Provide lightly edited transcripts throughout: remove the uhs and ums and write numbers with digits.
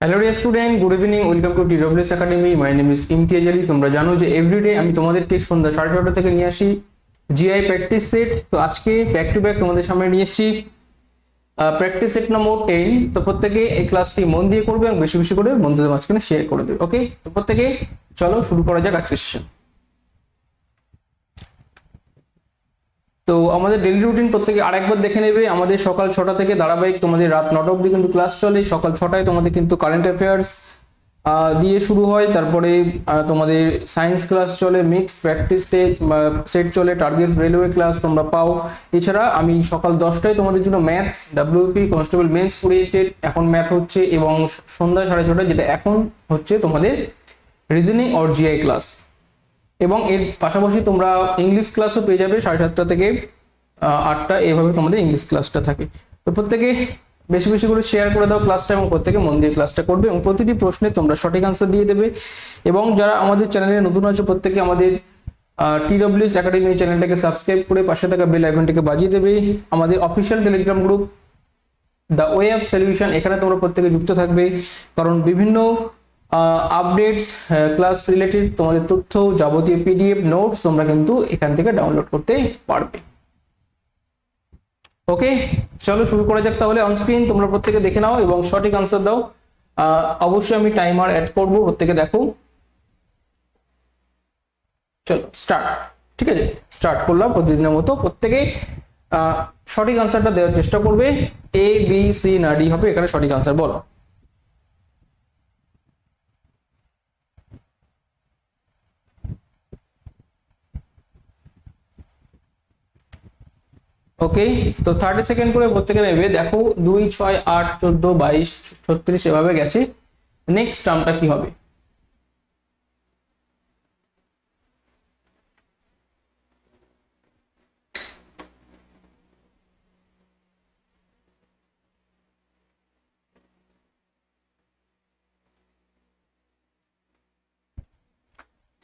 Hello dear student, good evening, welcome to TWS academy. My name is Imtiaz Ali. তোমরা জানো যে everyday আমি তোমাদের ঠিক সন্ধ্যা 6:30 থেকে নিয়ে আসি জিআই প্র্যাকটিস সেট। তো আজকে ব্যাক টু ব্যাক তোমাদের সামনে নিয়ে এসেছি প্র্যাকটিস সেট নম্বর 10। তো প্রত্যেকে এই ক্লাসটি মন দিয়ে করবে এবং বেশি বেশি করে বন্ধুদের মাঝখানে শেয়ার করে দেবে। ওকে, তো প্রত্যেকে চলো শুরু করা যাক আজকের সেশন। তো আমাদের ডেইলি রুটিন প্রত্যেকে আরেকবার দেখে নেবে। আমাদের সকাল 6টা থেকে ধারাবাহিক তোমাদের রাত 9টা অবধি কিন্তু ক্লাস চলে। সকাল 6টায় তোমাদের কিন্তু কারেন্ট অ্যাফেয়ার্স দিয়ে শুরু হয়, তারপরে তোমাদের সায়েন্স ক্লাস চলে, মিক্স প্র্যাকটিস সেট চলে, টার্গেট রেলওয়ে ক্লাস তোমরা পাও। এছাড়া আমি সকাল 10টায় তোমাদের জন্য maths, WP, constable men's oriented এখন ম্যাথ হচ্ছে, এবং সন্ধ্যা 6:30 যেটা এখন হচ্ছে তোমাদের রিজনিং অর জিআই ক্লাস। এবং এর পাশাপাশি তোমরা ইংলিশ ক্লাসও পেয়ে যাবে 7:30 থেকে 8টা, এভাবে তোমাদের ইংলিশ ক্লাসটা থাকে। তো প্রত্যেকে বেশি বেশি করে শেয়ার করে দাও ক্লাসটা, এবং প্রত্যেকে মন দিয়ে ক্লাসটা করবে এবং প্রতিটি প্রশ্নে তোমরা সঠিক আনসার দিয়ে দেবে। এবং যারা আমাদের চ্যানেলে নতুন আছে প্রত্যেকে আমাদের টিডব্লিউএস একাডেমি চ্যানেলটাকে সাবস্ক্রাইব করে পাশে থাকা বেল আইকনটাকে বাজিয়ে দেবে। আমাদের official Telegram group the way of solution, এখানে তোমরা প্রত্যেকে যুক্ত থাকবে, কারণ বিভিন্ন আপডেটস, ক্লাস রিলেটেড তোমাদের তথ্য, যাবতীয় পিডিএফ নোটস তোমরা কিন্তু এখান থেকে ডাউনলোড করতে পারবে। ওকে, চলো শুরু করা যাক তাহলে। অন স্ক্রিন তোমরা প্রত্যেকে দেখে নাও এবং সঠিক আনসার দাও। অবশ্যই আমি টাইমার অ্যাড করব, প্রত্যেকে দেখো। চলো স্টার্ট। ঠিক আছে, স্টার্ট করলাম। প্রতিদিনের মতো প্রত্যেকে সঠিক আনসারটা দেওয়ার চেষ্টা করবে। এ বি সি না ডি হবে, এখানে সঠিক আনসার বলো। ওকে, তো 30 সেকেন্ড করে প্রত্যেকে নেবে। দেখো 2, 6, 8, 14, 22, 36 এভাবে গেছে। নেক্সট টার্মটা কি হবে?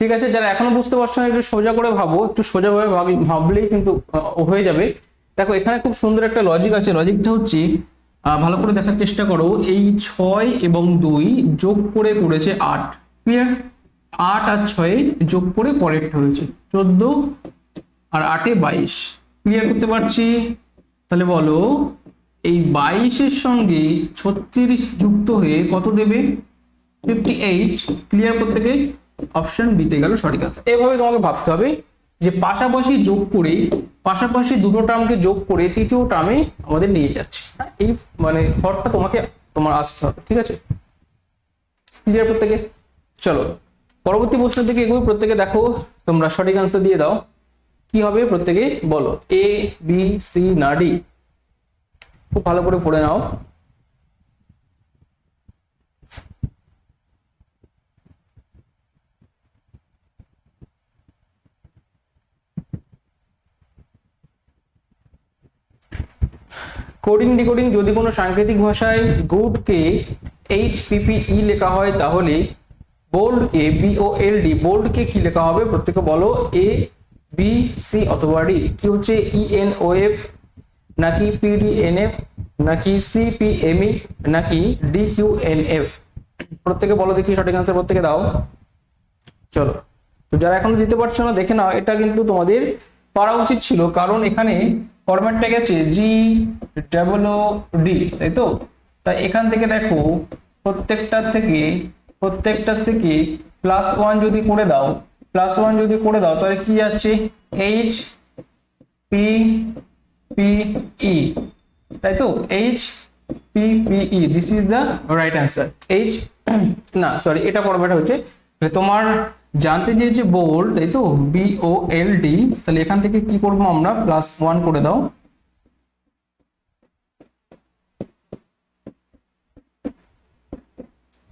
ঠিক আছে, যারা এখনো বুঝতে পারছো না একটু সোজা করে ভাবো, একটু সোজাভাবে ভাবলেই কিন্তু হয়ে যাবে। দেখো এখানে খুব সুন্দর একটা লজিক আছে। লজিকটা হচ্ছে, ভালো করে দেখার চেষ্টা করো। এই 6 এবং 2 যোগ করে করেছে 8। ক্লিয়ার? 8 আর 6 যোগ করে পরেরটা হয়েছে 14, আর 8 এ 22। ক্লিয়ার করতে পারছি? তাহলে বলো এই 22-এর সঙ্গে 36 যুক্ত হয়ে কত দেবে? 58। ক্লিয়ার? প্রত্যেকে অপশন বিতে গেল সঠিক আনসার। এভাবে তোমাকে ভাবতে হবে যে পাশাপাশি যোগ করে, পাশাপাশি দুটো টার্মকে যোগ করে তৃতীয় টার্মে আমাদের নিয়ে যাচ্ছে। এই মানে থটটা তোমার আসতে হবে। ঠিক আছে, ক্লিয়ার প্রত্যেকে? চলো পরবর্তী প্রশ্নের দিকে এগোই। প্রত্যেকে দেখো তোমরা সঠিক আনসার দিয়ে দাও। কি হবে প্রত্যেকে বলো? এ বি সি না ডি? খুব ভালো করে পড়ে নাও। কোডিং ডিকোডিং যদি কোনো সাংকেতিক ভাষায় গুড কে HPPE লেখা হয়, তাহলে বোল্ড কে BOLD, বোল্ড কে কি লেখা হবে? প্রত্যেকে বলো। A B C অথবা D? কি হচ্ছে ENOF নাকি PDNF নাকি CPME নাকি DQNF? প্রত্যেকে বলো দেখি সঠিক আনসার প্রত্যেকে দাও। চলো, তো যারা এখনো দিতে পারছো না দেখে নাও। এটা কিন্তু তোমাদের পারা উচিত ছিল, কারণ এখানে ফরম্যাটটা গেছে GOOD, তাই তো? তাই এখান থেকে দেখো প্রত্যেকটার থেকে +1 যদি করে দাও, তাহলে কি আছে? HPPE, তাই তো? HPPE, this is the right answer. না সরি, এটা ফরম্যাট হচ্ছে তোমার জানতে চেয়েছে বোল্ড, তাই তো? BOLD, তাহলে এখান থেকে কি করবো আমরা? +1 করে দাও।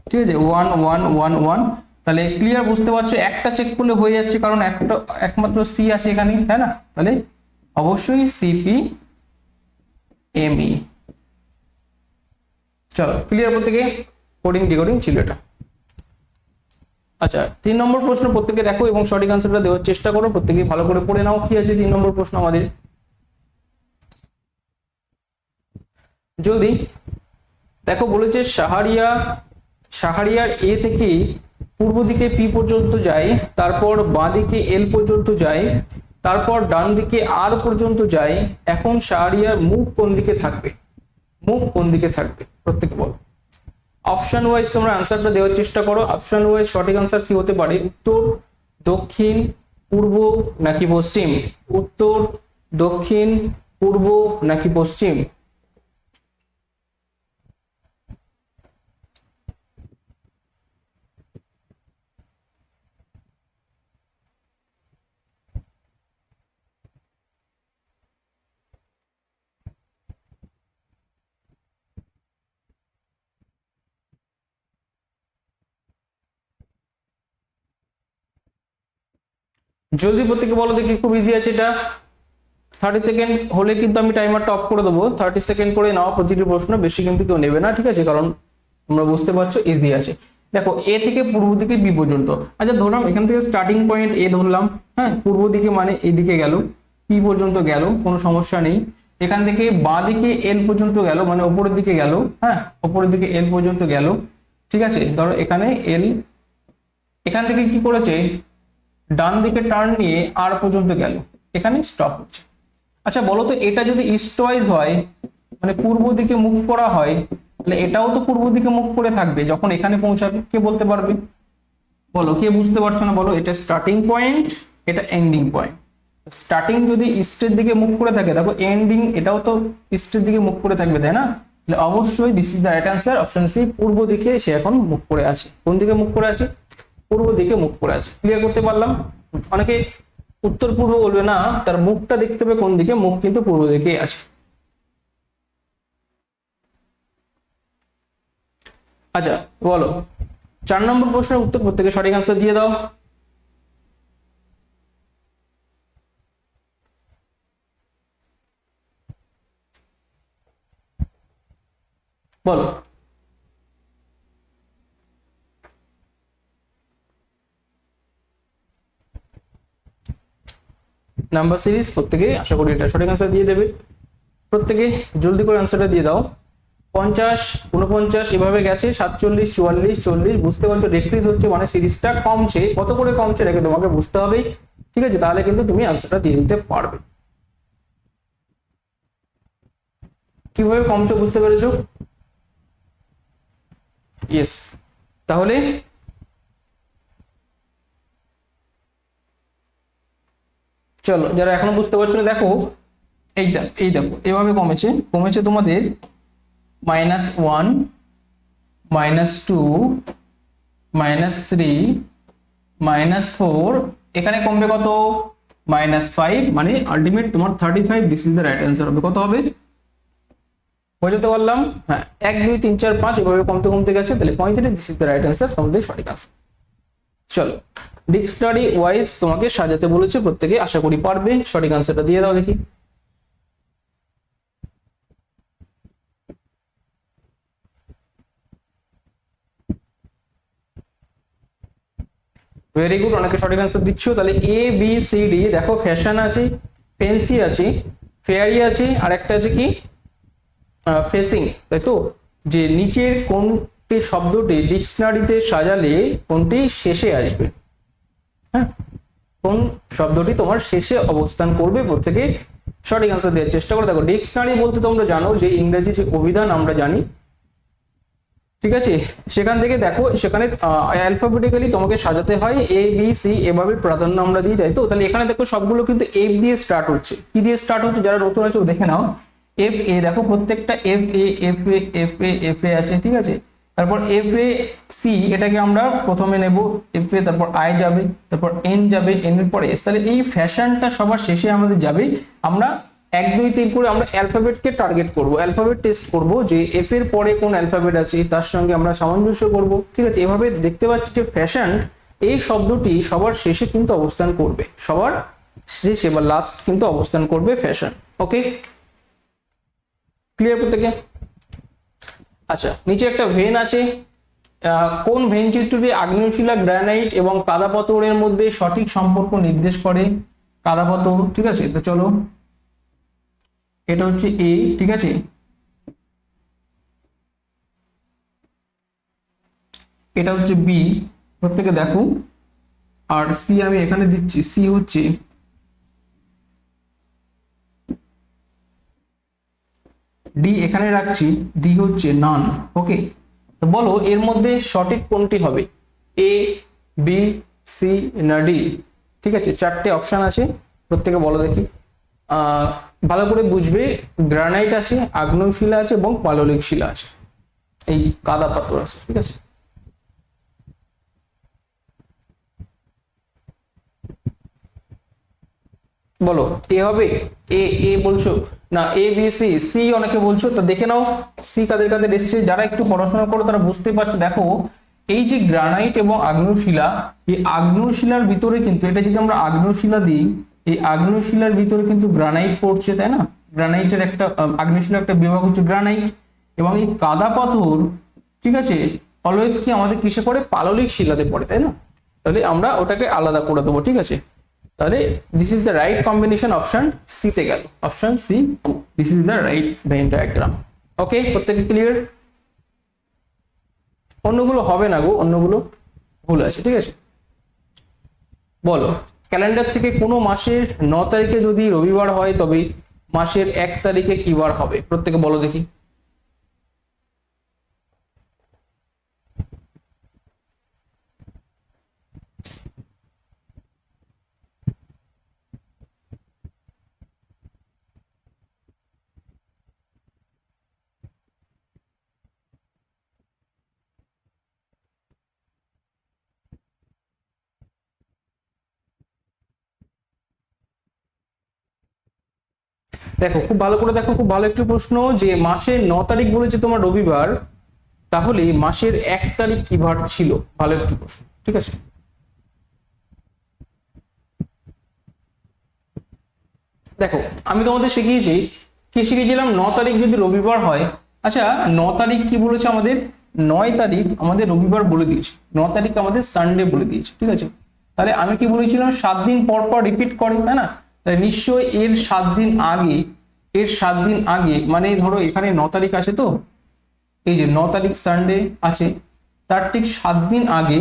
ঠিক আছে, 1 1 1 1। তাহলে ক্লিয়ার? বুঝতে পারছো? একটা চেক করলে হয়ে যাচ্ছে, কারণ একমাত্র সি আছে এখানে, তাই না? তাহলে অবশ্যই CPME। চলো ক্লিয়ার প্রত্যেকে? কোডিং ডিকোডিং ছিল এটা। আচ্ছা, 3 নম্বর প্রশ্ন প্রত্যেকে দেখো এবং সঠিক আনসারটা দেওয়ার চেষ্টা করো। প্রত্যেকে ভালো করে পড়ে নাও। কি আছে 3 নম্বর প্রশ্ন আমাদের? যদি দেখো বলেছে শাহরিয়া সাহারিয়ার এ থেকে পূর্ব দিকে পি পর্যন্ত যায়, তারপর বাঁ দিকে এল পর্যন্ত যায়, তারপর ডান দিকে আর পর্যন্ত যায়। এখন সাহারিয়ার মুখ কোন দিকে থাকবে? মুখ কোন দিকে থাকবে প্রত্যেকে বলো। অপশন ওয়াইজ তোমরা আনসারটা দেওয়ার চেষ্টা করো। অপশন ওয়াইজ সঠিক আনসার কি হতে পারে? উত্তর, দক্ষিণ, পূর্ব নাকি পশ্চিম? উত্তর, দক্ষিণ, পূর্ব নাকি পশ্চিম? জলদি প্রত্যেকে বলো দেখি, খুব ইজি আছে এটা। 30 সেকেন্ড হলে কিন্তু আমি টাইমারটা অফ করে দেবো। 30 সেকেন্ড করে নাও প্রতিটি প্রশ্ন, বেশি কিন্তু কেউ নেবে না, ঠিক আছে? কারণ তোমরা বুঝতে পারছো ইজি আছে। দেখো এ থেকে পূর্ব দিকে বি পর্যন্ত, আচ্ছা ধরলাম এখান থেকে স্টার্টিং পয়েন্ট এ ধরলাম, হ্যাঁ, পূর্ব দিকে মানে এদিকে গেল, পি পর্যন্ত গেল, কোনো সমস্যা নেই। এখান থেকে বাঁ দিকে এল পর্যন্ত গেল, মানে ওপরের দিকে গেল, হ্যাঁ, ওপরের দিকে এল পর্যন্ত গেল, ঠিক আছে? ধরো এখানে এল, এখান থেকে কি করেছে? ডান দিকে টার্ন নিয়ে আর পর্যন্ত গেল, এখানে স্টপ হচ্ছে। আচ্ছা বলো তো, এটা যদি ইস্ট ওয়াইজ হয়, মানে পূর্ব দিকে মুখ করা হয়, তাহলে এটাও তো পূর্ব দিকে মুখ করে থাকবে যখন এখানে পৌঁছাবে। কে বলতে পারবে? বলো, কে বুঝতে পারছো না বলো? এটা স্টার্টিং পয়েন্ট, এটা এন্ডিং পয়েন্ট। স্টার্টিং যদি ইস্টের দিকে মুখ করে থাকে, দেখো এন্ডিং এটাও তো ইস্টের দিকে মুখ করে থাকবে, তাই না? তাহলে অবশ্যই this is the right answer, option C, পূর্ব দিকে সে এখন মুখ করে আছে। কোন দিকে মুখ করে আছে? পূর্ব দিকে মুখ করে আছে। ক্লিয়ার করতে পারলাম? অনেকে উত্তর পূর্ব বলবে না, তার মুখটা দেখতে হবে কোন দিকে, মুখ কিন্তু পূর্ব দিকে আছে। আচ্ছা বলো, 4 নম্বর প্রশ্নের উত্তর প্রত্যেকে সঠিক আনসার দিয়ে দাও। বলো। নাম্বার সিরিজ প্রত্যেকে আশা করি এটা সঠিক আনসার দিয়ে দেবে। প্রত্যেকে জলদি করে আনসারটা দিয়ে দাও। 50, 49 এভাবে গেছে, 47, 44, 40। বুঝতে পারছো ডিক্রিজ হচ্ছে মানে সিরিজটা কমছে। কত করে কমছে এটাকে তোমাকে বুঝতে হবে, ঠিক আছে? তাহলে কিন্তু তুমি আনসারটা দিয়ে দিতে পারবে। কিভাবে কমছে বুঝতে পেরেছো? ইয়েস। তাহলে চলো, যারা এখনো বুঝতে পারছো না, দেখো এইটা, এই দেখো এভাবে কমেছে, কমেছে তোমাদের -1, -2, -3, -4, এখানে কমবে কত? -5, মানে আলটিমেট তোমার 35। This is the right answer হবে। কত হবে? বোঝাতে পারলাম? হ্যাঁ, 1, 2, 3, 4, 5 এভাবে কমতে কমতে গেছে, তাহলে 35। This is the right answer, তোমাদের সঠিক আনসার। চলো, ডিকশনারি ওয়াইজ তোমাকে সাজাতে বলেছে, প্রত্যেকে আশা করি পারবে। সঠিক আনসারটা দিয়ে দাও দেখি। ভেরি গুড, অনেকে সঠিক আনসার দিচ্ছ। তাহলে এ বি সি ডি, দেখো ফ্যাশন আছে, ফেন্সি আছে, ফেয়ারি আছে, আর একটা আছে কি ফেসিং, তাই তো? যে নিচের কোনটি শব্দটি ডিকশনারিতে সাজালে কোনটি শেষে আসবে, হ্যাঁ, কোন শব্দটি তোমার শেষে অবস্থান করবে, প্রত্যেকে সঠিক আনসার দেওয়ার চেষ্টা করো। দেখো ডিকশনারি বলতে তোমরা জানো যে ইংরেজি যে অভিধান আমরা জানি, ঠিক আছে? সেখান থেকে দেখো, সেখানে অ্যালফাবেটিক্যালি তোমাকে সাজাতে হয়, এ বি সি এভাবে প্রাধান্য আমরা দিই, তাই তো? তাহলে এখানে দেখো সবগুলো কিন্তু এফ দিয়ে স্টার্ট হচ্ছে। কি দিয়ে স্টার্ট হচ্ছে? যারা নতুন আছে দেখে নাও, এফ এ, দেখো প্রত্যেকটা F A F A F A F এ আছে, ঠিক আছে? তারপর এফ এ সি, এটাকে আমরা প্রথমে নেব এফ এ, তারপর আই যাবে, তারপর এন যাবে, এন এর পর এস। তাহলে এই ফ্যাশনটা সবার শেষে আমাদের যাবে। আমরা 1, 2, 3 করে আমরা অ্যালফাবেটকে টার্গেট করব, অ্যালফাবেট টেস্ট করব যে এফ এর পরে কোন অ্যালফাবেট আছে, তার সঙ্গে আমরা সামঞ্জস্য করব, ঠিক আছে? এভাবে দেখতে পাচ্ছি যে ফ্যাশন এই শব্দটি সবার শেষে কিন্তু অবস্থান করবে, সবার শেষে বা লাস্ট কিন্তু অবস্থান করবে ফ্যাশন। ওকে, ক্লিয়ার প্রত্যেকে? আচ্ছা, নিচে একটা ভেন আছে, কোন ভেন চিত্রটি আগ্নেয়শিলা, গ্রানাইট এবং কাদা পাথরের মধ্যে সঠিক সম্পর্ক নির্দেশ করে? কাদা পাথর, ঠিক আছে? তো চলো, এটা হচ্ছে এ, ঠিক আছে? এটা হচ্ছে বি, প্রত্যেকে দেখো। আর সি আমি এখানে দিচ্ছি, সি হচ্ছে ডি এখানে রাখছি, ডি হচ্ছে নান। ওকে, তো বলো এর মধ্যে সঠিক কোনটি হবে, এ, বি, সি না ডি? ঠিক আছে, চারটে অপশন আছে, প্রত্যেকে বলো দেখি। ভালো করে বুঝবে, গ্রানাইট আছে, আগ্নেয় শিলা আছে এবং পাললিক শিলা আছে, এই কাদা পাথর আছে। ঠিক আছে, বলো এ হবে? এ, এ বলছো না, এ বি সি, সি অনেকে বলছো, তো দেখে নাও সি কাদের কাদের এসেছে। যারা একটু পড়াশোনা করো তারা বুঝতে পারছো। দেখো এই যে গ্রানাইট এবং আগ্নেয় শিলা, এই আগ্নেয় শিলার ভিতরে কিন্তু, এটা যদি আমরা আগ্নেয় শিলা দিই, এই আগ্নেয় শিলার ভিতরে কিন্তু গ্রানাইট পড়ছে, তাই না? গ্রানাইটের একটা আগ্নেয় শিলার একটা বিভাগ হচ্ছে গ্রানাইট। এবং এই কাদা পাথর, ঠিক আছে, অলওয়েজ কি আমাদের কিসে পড়ে? পাললিক শিলাতে পড়ে, তাই না? তাহলে আমরা ওটাকে আলাদা করে দেবো। ঠিক আছে, তাহলে this is the right combination, option C তে গেল, option C, this is the right Venn diagram. Okay, প্রত্যেকে ক্লিয়ার? অন্যগুলো হবে না গো, অন্যগুলো ভুল আছে। ঠিক আছে, বলো ক্যালেন্ডার থেকে কোনো মাসের 9 তারিখে যদি রবিবার হয় তবে মাসের 1 তারিখে কি বার হবে? প্রত্যেকে বলো দেখি। দেখো খুব ভালো করে দেখো, খুব ভালো একটি প্রশ্ন, যে মাসের 9 তারিখ বলেছে তোমার রবিবার, তাহলে মাসের 1 তারিখ কি বার ছিল? ভালো একটি প্রশ্ন। ঠিক আছে, দেখো আমি তোমাদের শিখিয়েছি, কি শিখিয়েছিলাম? 9 তারিখ যদি রবিবার হয়, আচ্ছা 9 তারিখ কি বলেছে আমাদের? 9 তারিখ আমাদের রবিবার বলে দিয়েছে, 9 তারিখ আমাদের সানডে বলে দিয়েছে। ঠিক আছে, তাহলে আমি কি বলেছিলাম? 7 দিন পর পর রিপিট করে, তাই না? তাহলে নিশ্চয়ই এর 7 দিন আগে, এর 7 দিন আগে, মানে ধরো এখানে 9 তারিখ আছে, তো এই যে 9 তারিখ সানডে আছে, তার ঠিক 7 দিন আগে,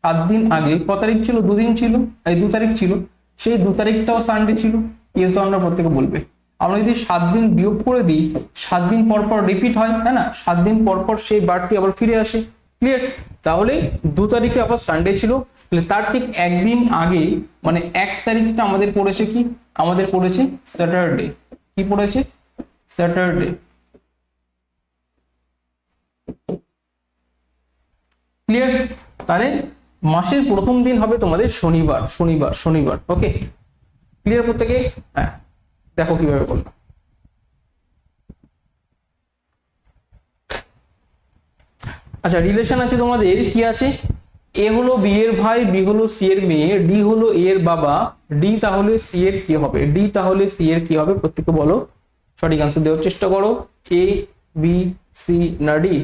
7 দিন আগে ক তারিখ ছিল? 2 দিন ছিল, এই 2 তারিখ ছিল, সেই 2 তারিখটাও সানডে ছিল। ইয়েস অর প্রত্যেকে বলবে। আমরা যদি 7 দিন বিয়োগ করে দিই, 7 দিন পর পর রিপিট হয়, তাই না? 7 দিন পর পর সেই বারটি আবার ফিরে আসে। ক্লিয়ার? তাহলে 2 তারিখে আবার সানডে ছিল, তাহলে তার ঠিক একদিন আগে, মানে 1 তারিখটা আমাদের পড়েছে কি? আমাদের পড়েছে স্যাটারডে। কি পড়েছে? স্যাটারডে। ক্লিয়ার? তাহলে মাসের প্রথম দিন হবে তোমাদের শনিবার, শনিবার, শনিবার। ওকে, ক্লিয়ার প্রত্যেকে? হ্যাঁ, দেখো কিভাবে করলাম। আচ্ছা, রিলেশন আছে তোমাদের, কি আছে? এ হলো বি এর ভাই, বি হলো সি এর মেয়ে, ডি হলো এ এর বাবা, ডি তাহলে সি এর কি হবে? ডি তাহলে সি এর কি হবে? প্রত্যেকে বলো, সঠিক আনসার দেওয়ার চেষ্টা করো। এ, বি, সি না ডি?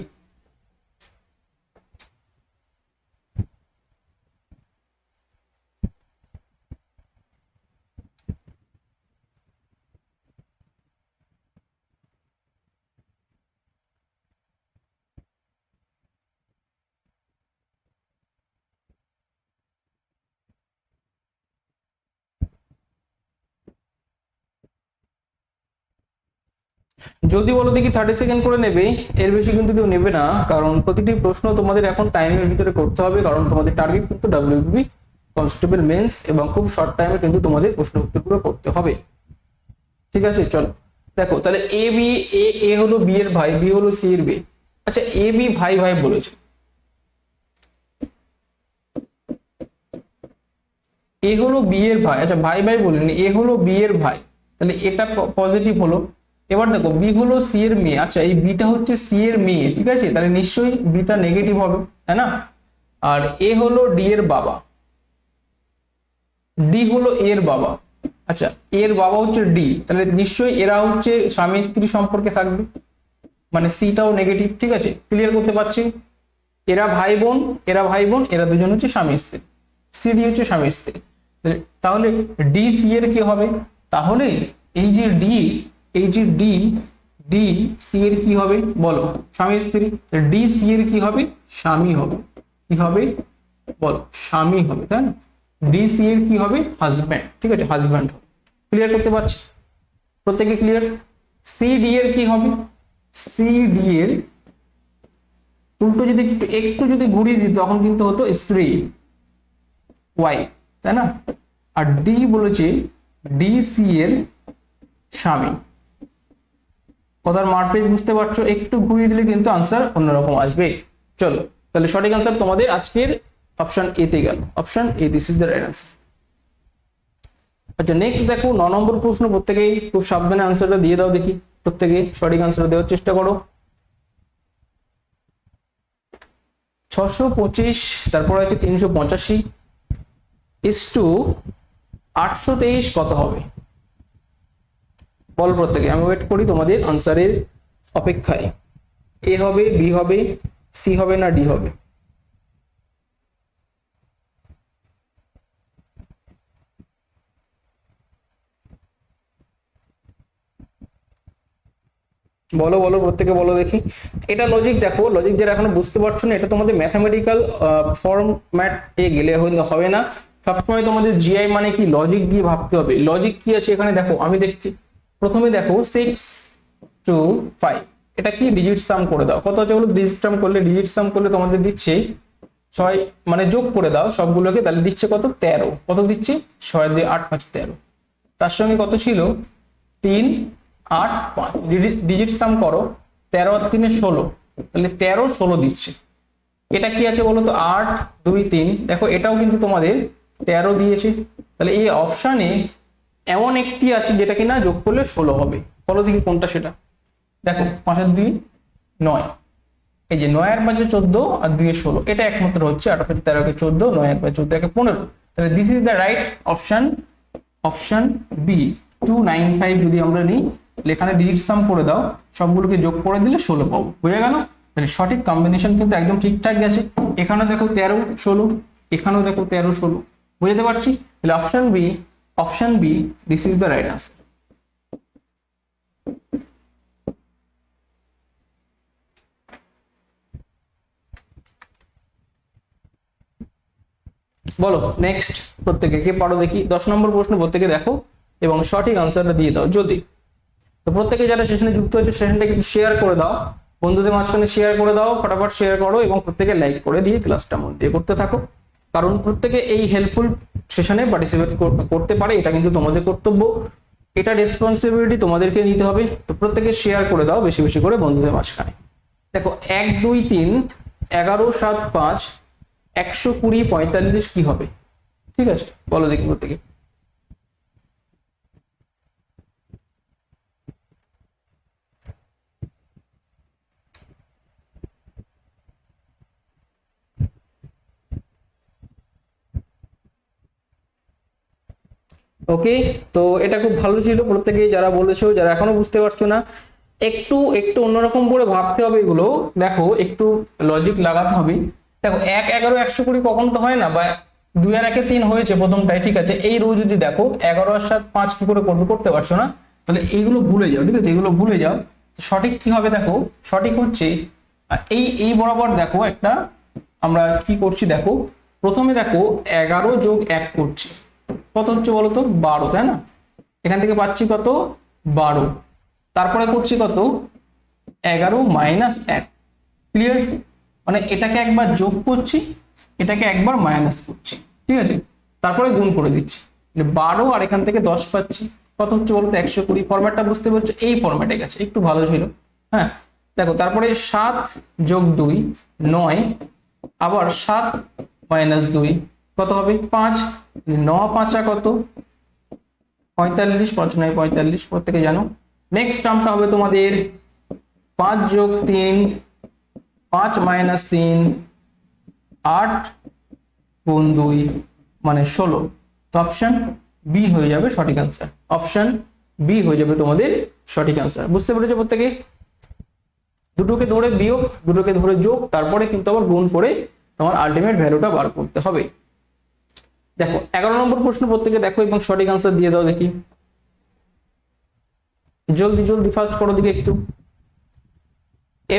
জলদি বলো দেখি, 30 সেকেন্ড করে নেবে, এর বেশি কিন্তু কেউ নেবে না, কারণ প্রতিটি প্রশ্ন তোমাদের এখন টাইমের ভিতরে করতে হবে, কারণ তোমাদের টার্গেট কিন্তু ডাব্লিউবিপি কনস্টেবল মেন্স, এবং খুব শর্ট টাইমে কিন্তু তোমাদের প্রশ্ন উত্তরগুলো করতে হবে। ঠিক আছে, চলো দেখো তাহলে এ বি, এ হলো বি এর ভাই, বি হলো সি এর মেয়ে। আচ্ছা, এ বি ভাই ভাই বলেছে, এ হলো বি এর ভাই, আচ্ছা ভাই ভাই বলিনি, এ হলো বি এর ভাই, তাহলে এটা পজিটিভ হলো। এবার দেখো বি হলো সি এর মেয়ে, আচ্ছা এই বিটা হচ্ছে সি এর মেয়ে, ঠিক আছে, তাহলে নিশ্চয়ই বিটা নেগেটিভ হবে, তাই না? আর এ হলো ডি এর বাবা, ডি হলো এর বাবা, আচ্ছা এর বাবা হচ্ছে ডি, তাহলে নিশ্চয়ই এরা হচ্ছে স্বামী স্ত্রী সম্পর্কে থাকবে, মানে সিটাও নেগেটিভ। ঠিক আছে, ক্লিয়ার করতে পারছি? এরা ভাই বোন, এরা ভাই বোন, এরা দুজন হচ্ছে স্বামী স্ত্রী, সি ডি হচ্ছে স্বামী স্ত্রী। তাহলে ডি সি এর কি হবে? তাহলে এই যে ডি, এই যে ডি, সি এর কি হবে বলো? স্বামী স্ত্রী। ডি সি এর কি হবে? স্বামী হবে। কি হবে বল, স্বামী হবে, তাই না? ডি সি এর কি হবে, হাজব্যান্ড, ঠিক আছে, হাজব্যান্ড হবে। ক্লিয়ার করতে পারছি প্রত্যেকে? ক্লিয়ার। সি ডি এর কি হবে, সি ডি এর উল্টো যদি একটু একটু যদি ঘুরিয়ে দিই তখন কিন্তু হতো স্ত্রী, ওয়াই, তাই না? আর ডি বলেছে ডি সি এর স্বামী। কথার মারপেজ বুঝতে পারছো? একটু ঘুরিয়ে দিলে কিন্তু আনসার অন্যরকম আসবে। চলো তাহলে সঠিক আনসার তোমাদের আজকের অপশন এ তে গেল, option A, this is the right answer. আচ্ছা নেক্সট দেখো 9 নম্বর প্রশ্ন, প্রত্যেকেই খুব সাবধানে আনসারটা দিয়ে দাও দেখি, প্রত্যেকে সঠিক আনসার দেওয়ার চেষ্টা করো। 625 তারপর আছে 385 ইস টু 823 কত হবে? বল প্রত্যেকে, আমি ওয়েট করি তোমাদের আনসারের অপেক্ষায়। এ হবে, বি হবে, সি হবে না ডি হবে? বলো বলো প্রত্যেকে বলো দেখি। এটা লজিক দেখো, লজিক যারা এখনো বুঝতে পারছো না, এটা তোমাদের ম্যাথামেটিক্যাল ফরম্যাট এ গেলে হবে না, সবসময় তোমাদের জিআই মানে কি লজিক দিয়ে ভাবতে হবে। লজিক কি আছে এখানে দেখো, আমি দেখছি প্রথমে দেখো 6 2 5, এটা কি ডিজিট সাম করে দাও, কত আছে বলো? ডিজিট সাম করলে তোমাদের দিচ্ছে 6, মানে যোগ করে দাও সবগুলোকে, তাহলে দিচ্ছে কত? 13। কত দিচ্ছে? 6 দিয়ে 8 5 13, তার সঙ্গে কত ছিল? 3 8 5, ডিজিট সাম করো, 13 আর 3 16, তাহলে 13 16 দিচ্ছে। এটা কি আছে বলো তো? 8 2 3, দেখো এটাও কিন্তু তোমাদের 13 দিয়েছে। তাহলে এই অপশানে এমন একটি আছে যেটা কিনা যোগ করলে 16 হবে, বলো দেখি কোনটা সেটা? দেখো 5 আর 2 9, এই যে 9 আর 5 14 আর 2 16, এটা একমাত্র হচ্ছে 8 আর 13 কে 14, 9 আর 5 14 কে 15। তাহলে this is the right option, option B 295 যদি আমরা নিই, এখানে ডিজিট সাম করে দাও, সবগুলোকে যোগ করে দিলে 16 পাবো, বুঝে গেল? তাহলে সঠিক কম্বিনেশন কিন্তু একদম ঠিকঠাক গেছে। এখানে দেখো 13 16, এখানেও দেখো 13 16, বুঝতে পারছি? তাহলে option B this is the right answer. বলো নেক্সট প্রত্যেকে, কে পারো দেখি 10 নম্বর প্রশ্ন প্রত্যেকে দেখো এবং সঠিক আনসারটা দিয়ে দাও যদি। তো প্রত্যেকে যারা সেশনে যুক্ত হয়েছে সেশনটাকে একটু শেয়ার করে দাও, বন্ধুদের মাঝখানে শেয়ার করে দাও, ফটাফট শেয়ার করো এবং প্রত্যেকে লাইক করে দিয়ে ক্লাসটা মন দিয়ে করতে থাকো, কারণ প্রত্যেকে এই হেল্পফুল সেশনে পার্টিসিপেট করতে পারে, এটা কিন্তু তোমাদের কর্তব্য, এটা রেসপন্সিবিলিটি তোমাদেরকে নিতে হবে। তো প্রত্যেকে শেয়ার করে দাও বেশি বেশি করে বন্ধুদের মাঝখানে। দেখো 1 2 3 11 7 5 120 45 কি হবে? ঠিক আছে বলো দেখি প্রত্যেকে। ওকে, তো এটা খুব ভালো ছিল প্রত্যেকে যারা বলেছো, যারা এখনো বুঝতে পারছো না একটু একটু অন্যরকম করে ভাবতে হবে এগুলো, দেখো একটু লজিক লাগাতে হবে। দেখো 1 11 120 কখনো তো হয় না, বা 2 আর 1 3 হয়েছে প্রথমটাই, ঠিক আছে, এই রো যদি দেখো 11 আর 7 5 কি করে করবে, করতে পারছো না, তাহলে এইগুলো ভুলে যাও, ঠিক আছে, এগুলো ভুলে যাও। সঠিক কি হবে দেখো, সঠিক হচ্ছে এই এই বরাবর দেখো একটা আমরা কি করছি দেখো, প্রথমে দেখো 11 যোগ 1 করছি, কত হচ্ছে বলো তো? 12, তাই না? এখান থেকে পাচ্ছি কত? 12, তারপরে করছি কত? 11 মাইনাস 1, ক্লিয়ার? মানে এটাকে একবার যোগ করছি, এটাকে একবার মাইনাস করছি, ঠিক আছে, তারপরে গুণ করে দিচ্ছি, 12 আর এখান থেকে 10 পাচ্ছি, কত হচ্ছে বলতো? 120। ফরম্যাটটা বুঝতে পারছো? এই ফরম্যাটে গেছে, একটু ভালো ছিল। হ্যাঁ দেখো তারপরে 7 যোগ 2 9, আবার 7 মাইনাস 2 কত হবে? 5, 9 5 কত? 45, 5 9 45, প্রত্যেকে জানো। নেক্সট টার্মটা হবে তোমাদের 5 যোগ 3 5 মাইনাস 3 8 গুণ 2 মানে 16, তো অপশন বি হয়ে যাবে সঠিক আনসার, অপশন বি হয়ে যাবে তোমাদের সঠিক আনসার। বুঝতে পেরেছো প্রত্যেকে? দুটোকে ধরে বিয়োগ, দুটোকে ধরে যোগ, তারপরে কিন্তু আবার গুণ করে তোমার আলটিমেট ভ্যালুটা বার করতে হবে। দেখো 11 নম্বর প্রশ্ন প্রত্যেকে দেখো এবং সঠিক আনসার দিয়ে দাও দেখি, জলদি জলদি ফাস্ট করো দিকে একটু।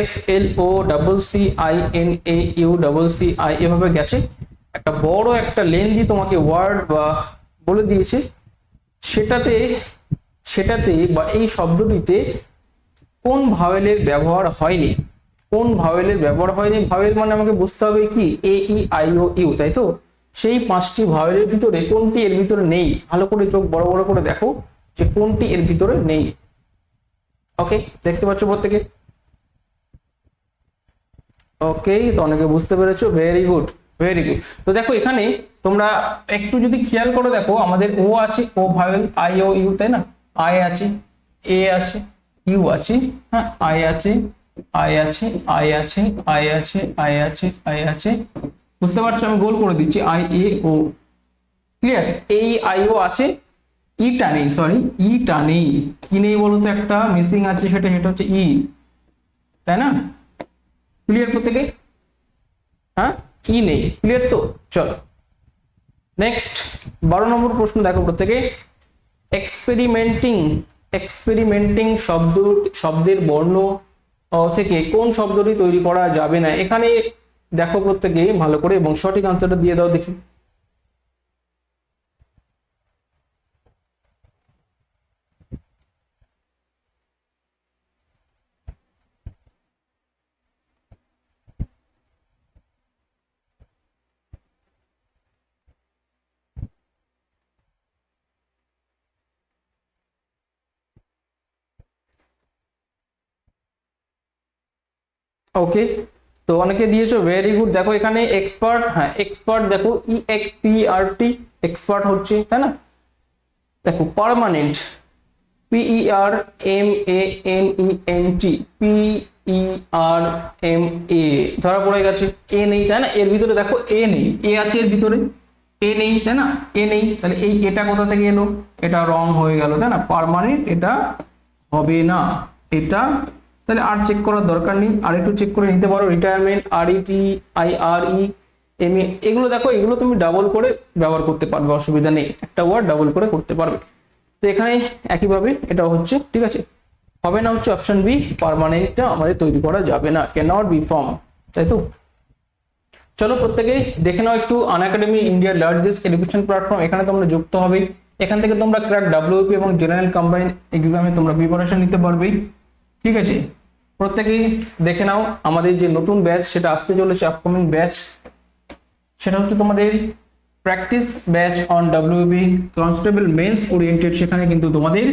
FLOCCINAUCCI এভাবে গেছে, একটা বড় একটা লেন্দি তোমাকে ওয়ার্ড বা বলে দিয়েছে, সেটাতে সেটাতে বা এই শব্দটিতে কোন ভাওয়েলের ব্যবহার হয়নি, কোন ভাওয়েলের ব্যবহার হয়নি। ভাওয়েল মানে আমাকে বুঝতে হবে কি AEIOU, তাই তো? সেই 5টি ভাওয়েলের ভিতরে কোনটি এর ভিতরে নেই, ভালো করে চোখ বড় বড় করে দেখো যে কোনটি এর ভিতরে নেই। ওকে, দেখতে পাচ্ছ প্রত্যেকে? ওকে, তো অনেকে বুঝতে পেরেছো, ভেরি গুড ভেরি গুড। তো দেখো এখানে তোমরা একটু যদি খেয়াল করে দেখো, আমাদের ও আছে, ও ভাওয়েল, IOU, তাই না? আই আছে, এ আছে, ইউ আছে, হ্যাঁ, আই আছে, আই আছে, আই আছে, আই আছে, আই আছে, আই আছে, বুঝতে পারছো? আমি গোল করে দিচ্ছি IAO, ক্লিয়ার? এই IO আছে, ইটা নেই, সরি ইটা নেই। কি নেই বলতো? একটা মিসিং আছে, সেটা হচ্ছে ই, তাই না? ক্লিয়ার প্রত্যেকে? হ্যাঁ, ই নেই, ক্লিয়ার তো? চলো নেক্সট 12 নম্বর প্রশ্ন দেখো প্রত্যেকে। এক্সপেরিমেন্টিং, এক্সপেরিমেন্টিং শব্দের বর্ণ থেকে কোন শব্দটি তৈরি করা যাবে না? এখানে দেখো প্রত্যেকে ভালো করে এবং সঠিক আনসারটা দিয়ে দাও দেখি। ওকে, তো অনেকে দিয়েছো, ভেরি গুড। দেখো এখানে এক্সপার্ট, হ্যাঁ এক্সপার্ট, দেখো EXPERT, এক্সপার্ট হচ্ছে, তাই না? দেখো পার্মানেন্ট, PERMANENT, PERMA, ধরা পড়ে গেছে। এ নেই, তাই না? এর ভিতরে দেখো এ নেই, এ আছে এর ভিতরে, এ নেই, তাই না? এ নেই, তাহলে এই এটা কোথা থেকে এলো? এটা রং হয়ে গেল, তাই না? পার্মানেন্ট এটা হবে না এটা, তাহলে আর চেক করার দরকার নেই। আর একটু চেক করে নিতে পারো, রিটায়ারমেন্ট, RETIREMA, এগুলো দেখো, এগুলো তুমি ডাবল করে ব্যবহার করতে পারবে, অসুবিধা নেই, একটা ওয়ার্ড ডাবল করে করতে পারবে। তো এখানে একইভাবে এটা হচ্ছে, ঠিক আছে? হবে না হচ্ছে অপশন বি, পার্মানেন্টটা আমাদের তৈরি করা যাবে না, ক্যান নট বি ফর্ম, তাই তো? চলো প্রত্যেকে দেখে নাও একটু আনএকাডেমি, ইন্ডিয়ার লার্জেস্ট এডুকেশন প্ল্যাটফর্ম। এখানে তোমরা যুক্ত হবে, এখান থেকে তোমরা ক্র্যাক WP এবং জেনারেল কম্বাইন্ড এক্সামে তোমরা প্রিপারেশন নিতে পারবে, ঠিক আছে? প্রত্যেকেই দেখে নাও আমাদের যে নতুন ব্যাচ সেটা আসতে চলেছে, আপকামিং ব্যাচ, সেটা হচ্ছে তোমাদের practice batch on WP constable men's oriented. সেখানে কিন্তু তোমাদের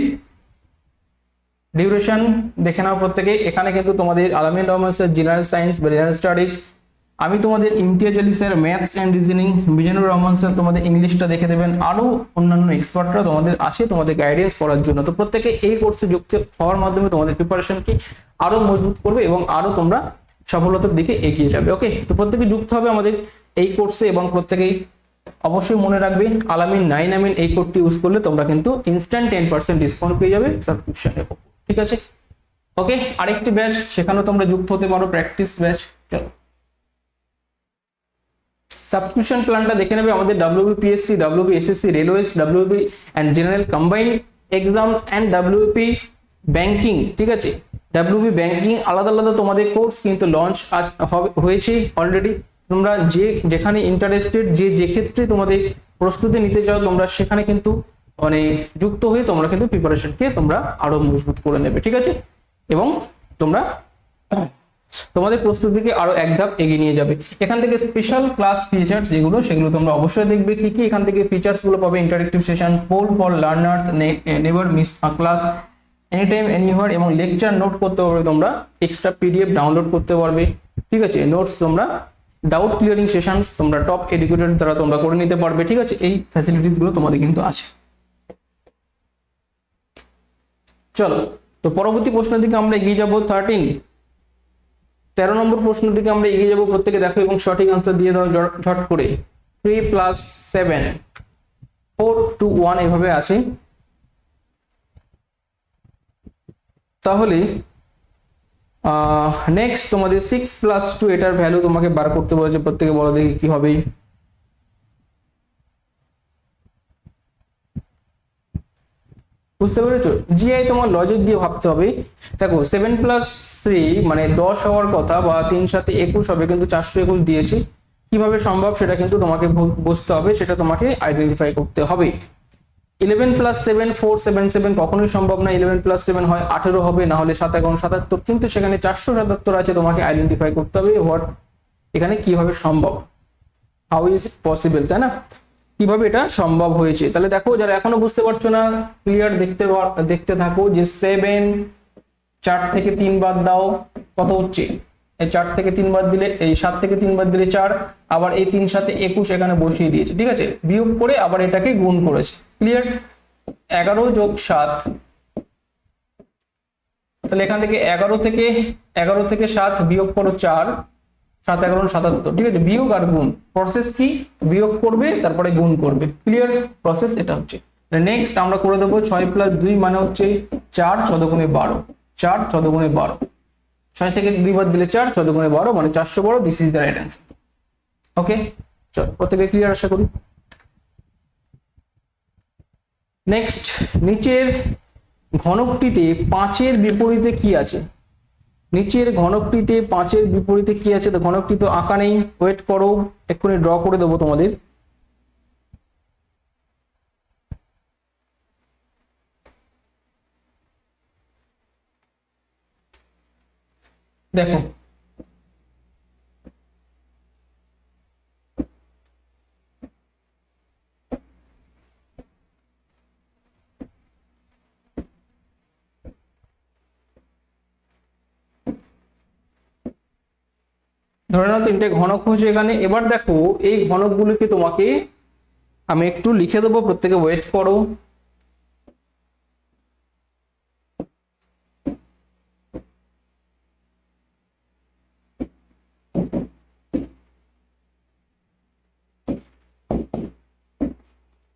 ডিউরেশন দেখে নাও প্রত্যেকে। এখানে কিন্তু তোমাদের আলামিন রহমান স্যার জেনারেল সায়েন্স বা জেনারেল স্টাডিজ, আমি তোমাদের Imtiaz Ali sir maths and reasoning, Mizanur Rahman sir তোমাদের ইংলিশটা দেখে দেবেন, আরো অন্যান্য এক্সপার্টরা তোমাদের আসে তোমাদের গাইডেন্স করার জন্য। তো প্রত্যেকে এই কোর্সে যুক্ত হওয়ার মাধ্যমে তোমাদের প্রিপারেশনকে আরো মজবুত করবে এবং আরো তোমরা সফলতার দিকে এগিয়ে যাবে। ওকে, তো প্রত্যেকে যুক্ত হবে আমাদের এই কোর্সে এবং প্রত্যেকেই অবশ্যই মনে রাখবে আলামিন 9 আমিন এই কোডটি ইউজ করলে তোমরা কিন্তু ইনস্ট্যান্ট 10% ডিসকাউন্ট পেয়ে যাবে সাবস্ক্রিপশনের উপর, ঠিক আছে? ওকে, আরেকটি ব্যাচ সেখানেও তোমরা যুক্ত হতে পারো, প্র্যাকটিস ব্যাচ। চলো সাবস্ক্রিপশন প্ল্যানটা দেখে নেবে আমাদের WBPSC, WBSSC, railways, WB and general combined exams and WP banking, ঠিক আছে? WB ব্যাংকিং আলাদা আলাদা তোমাদের কোর্স কিন্তু লঞ্চ আজ হয়েছে অলরেডি। তোমরা যেখানে ইন্টারেস্টেড, যে ক্ষেত্রে তোমাদের প্রস্তুতি নিতে চাও তোমরা সেখানে কিন্তু মানে যুক্ত হয়ে তোমরা কিন্তু প্রিপারেশনকে তোমরা আরো মজবুত করে নেবে, ঠিক আছে? এবং তোমরা তোমাদের প্রস্তুতিকে আরো এক ধাপ এগিয়ে নিয়ে যাবে। এখান থেকে স্পেশাল ক্লাস ফিচার্স যেগুলো সেগুলো তোমরা অবশ্যই দেখবে। কি কি এখান থেকে ফিচার্স গুলো পাবে? Interactive session, poll for learners, never miss a class, any time anywhere, এবং লেকচার নোট করতে পারবে তোমরা, এক্সট্রা PDF ডাউনলোড করতে পারবে, ঠিক আছে? নোটস তোমরা, ডাউট ক্লিয়ারিং সেশনস তোমরা টপ এডুকেটেড দ্বারা তোমরা করে নিতে পারবে, ঠিক আছে? এই ফ্যাসিলিটিস গুলো তোমাদের কিন্তু আছে। চলো, তো পরবর্তী প্রশ্নের দিকে আমরা এগিয়ে যাব। 13 নম্বর প্রশ্নের দিকে আমরা এগিয়ে যাব। প্রত্যেকে দেখো এবং সঠিক আনসার দিয়ে দাও ঝট করে। 3 + 7 4 2 1 এভাবে আছে। তাহলে নেক্সট তোমাদের 6 + 2 এটার ভ্যালু তোমাকে বার করতে বলেছে। প্রত্যেকে বলো দেখি কি হবে। বুঝতে পেরেছো? জিআই তোমার লজিক দিয়ে ভাবতে হবে। দেখো 7+3 মানে 10 হওয়ার কথা, বা 3 সাথে 21 হবে, কিন্তু 421 দিয়েছি। কিভাবে সম্ভব সেটা কিন্তু তোমাকে বুঝতে হবে, সেটা তোমাকে আইডেন্টিফাই করতে হবে। 11+7 477 কখনোই সম্ভব না। 11+7 হয় 18 হবে, না হলে 7 11 77, কিন্তু সেখানে 477 আছে। তোমাকে আইডেন্টিফাই করতে হবে হোয়াট, এখানে কিভাবে সম্ভব, হাউ ইজ ইট পসিবল, তাই না? কিভাবে এটা সম্ভব হয়েছে। তাহলে দেখো, যারা এখনো বুঝতে পারছো না, ক্লিয়ার দেখতে থাকো। যে 7 4 থেকে 3 বাদ দাও, কত হচ্ছে? এই 4 থেকে 3 বাদ দিলে, এই 7 থেকে 3 বাদ দিলে 4, আবার এই 3 সাথে 21 এখানে বসিয়ে দিয়েছে, ঠিক আছে? বিয়োগ করে আবার এটাকে গুণ করেছে। ক্লিয়ার? 11 যোগ 7, তাহলে এখান থেকে 11 থেকে 7 বিয়োগ করো 4, 7 11 77, ঠিক আছে? বিয়োগ আর গুণ, প্রসেস কি? বিয়োগ করবে তারপরে গুণ করবে। ক্লিয়ার? প্রসেস এটা হচ্ছে। নেক্সট আমরা করে দেবো 6+2 মানে হচ্ছে 4 14 গুণে 12, 4 14 গুণে 12, 6 থেকে 2 বাদ দিলে 4, 14 গুণে 12 মানে 412। This is the right answer. Okay, চল প্রত্যেকে ক্লিয়ার আশা করি। নেক্সট, নিচের ঘনকটিতে 5-এর বিপরীতে কি আছে? নিচের ঘনকটিতে 5-এর বিপরীতে কি আছে? তো ঘনকটি তো আঁকা নেই, ওয়েট করো, এক্ষুনি ড্র করে দেবো তোমাদের। দেখো, ধরে নাও 3টে ঘনক হয়েছে এখানে। এবার দেখো, এই ঘনকগুলিকে তোমাকে আমি একটু লিখে দেবো, প্রত্যেকে ওয়েট করো।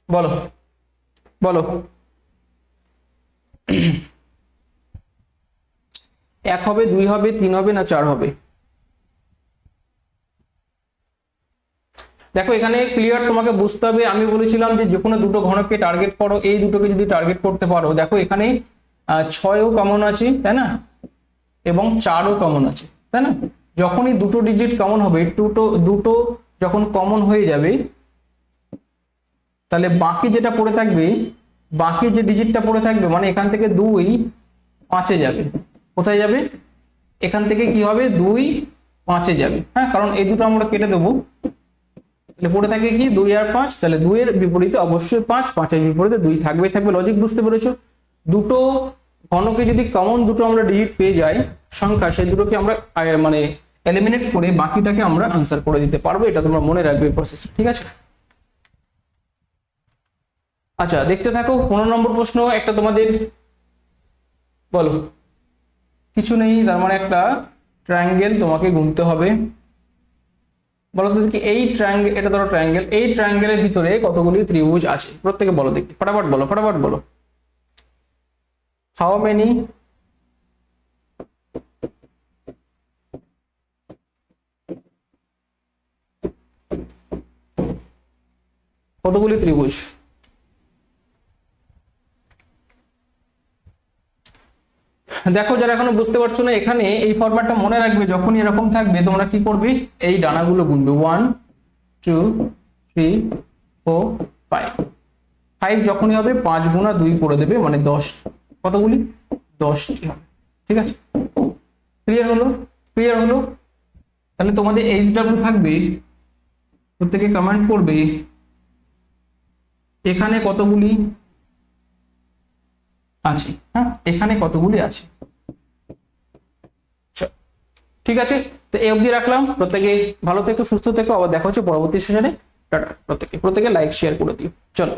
বলো বলো, 1 হবে, 2 হবে, 3 হবে, না 4 হবে? দেখো, এখানে ক্লিয়ার তোমাকে বুঝতে হবে। আমি বলেছিলাম যে কোনো দুটো ঘনককে টার্গেট করো, এই দুটোকে যদি টার্গেট করতে পারো। দেখো এখানে 6ও কমন আছে, তাই না? এবং 4ও কমন আছে, তাই না? যখনই দুটো ডিজিট কমন হবে, দুটো যখন কমন হয়ে যাবে, তাহলে বাকি যেটা পড়ে থাকবে, বাকি যে ডিজিটটা পড়ে থাকবে, মানে এখান থেকে 2 5-এ যাবে। কোথায় যাবে? এখান থেকে কি হবে? 2 5-এ যাবে। হ্যাঁ, কারণ এই দুটো আমরা কেটে দেবো। তাহলে পড়ে থাকে কি? 2 আর 5, তাহলে 2 এর বিপরীতে অবশ্যই 5, 5-এর বিপরীতে 2 থাকবে। লজিক বুঝতে পেরেছো? দুটো ঘনকে যদি কমন দুটো আমরা ডিজিট পেয়ে যাই সংখ্যা, সেই দুটোকে আমরা মানে এলিমিনেট করে বাকিটাকে আমরা আনসার করে দিতে পারবো। এটা তোমরা মনে রাখবে প্রসেস, ঠিক আছে? আচ্ছা, দেখতে থাকো। 15 নম্বর প্রশ্ন একটা তোমাদের, বলো। কিছু নেই, তার মানে একটা ট্রায়াঙ্গেল তোমাকে গুনতে হবে। বলো তো দেখি, এই ট্রায়াঙ্গেল, এটা ধরো ট্রায়াঙ্গেল, এই ট্রায়াঙ্গেলের ভিতরে কতগুলি ত্রিভুজ আছে? প্রত্যেকে বলো দেখি, ফটাফট বলো, ফটাফট বলো। How many? কতগুলি ত্রিভুজ? দেখো, যারা এখনো বুঝতে পারছো না, এখানে এই ফরম্যাটটা মনে রাখবে। যখনই এরকম থাকবে তোমরা কি করবে? এই ডানাগুলো গুনবে। 1 2 3 4 5। 5 যখনই হবে 5 গুণা 2 করে দেবে, মানে 10। কতগুলি? 10টি হবে, ঠিক আছে? ক্লিয়ার হলো? ক্লিয়ার হলো? তাহলে তোমাদের HW থাকবে, প্রত্যেকে কমেন্ট করবে এখানে কতগুলি আছে। হ্যাঁ, এখানে কতগুলি আছে। ঠিক আছে, তো এই অবধি রাখলাম। প্রত্যেকে ভালো থেকো, সুস্থ থেকো। আবার দেখা হচ্ছে পরবর্তী সেশনে। টাটা। প্রত্যেকে লাইক শেয়ার করে দিও। চলো।